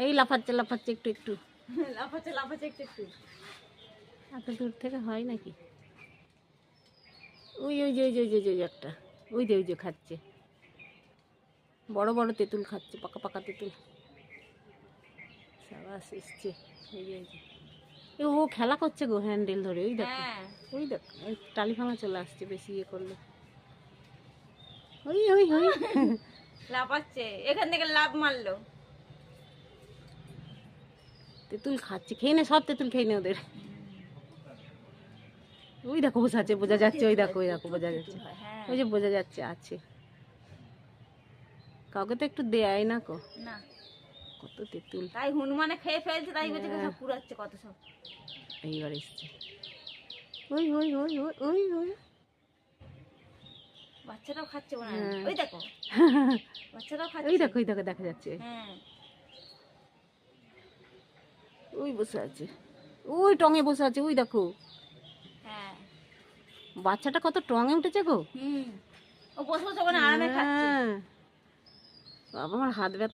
এই লাফাচ্ছে লাফাচ্ছে একটু একটু, লাফাচ্ছে লাফাচ্ছে একটু একটু। এত দূর থেকে হয় নাকি? ওই ওই যে ওই যে ওই যে ওই যে একটা, ওই যে খাচ্ছে, বড় বড় তেঁতুল খাচ্ছে, পাকা পাকা তেঁতুল। সাবাস এসছে। এই যে এই যে, এ ও খেলা করছে গো হ্যান্ডেল ধরে, ওই দেখো হ্যাঁ ওই দেখো, ওই টালি ভাঙা চলে আসছে বেশি ইয়ে করলে। ওই ওই ওই লাফাচ্ছে, এখান থেকে লাফ মারলো। তেঁতুল খাচ্ছে, খেয়ে নে সব তেঁতুল খেয়ে নে ওদের। ওই দেখো বসে আছে, বোঝা যাচ্ছে, ওই দেখো বোঝা যাচ্ছে, হ্যাঁ ওই যে বোঝা যাচ্ছে আছে। কাউকে তো একটু দেয় না কো, না, কত তেঁতুল। তাই হনুমানে খেয়ে ফেলছে, তাই বলছে সব পুরাচ্ছে কত সব। এইবার এসছে, ওই ওই ওই ওই ওই ওই বাচ্চাটাও খাচ্ছে মনে হয়। হ্যাঁ। ওই দেখো বাচ্চাটাও খাচ্ছে। ওই দেখো দেখা যাচ্ছে, হ্যাঁ ওই বসে আছে, ওই টঙে বসে আছে, ওই দেখো হ্যাঁ। বাচ্চাটা কত টঙে উঠেছে গো। ও বসে বসে ওখানে আরামে খাচ্ছে। হ্যাঁ। বাবা আমার হাত ব্যথা।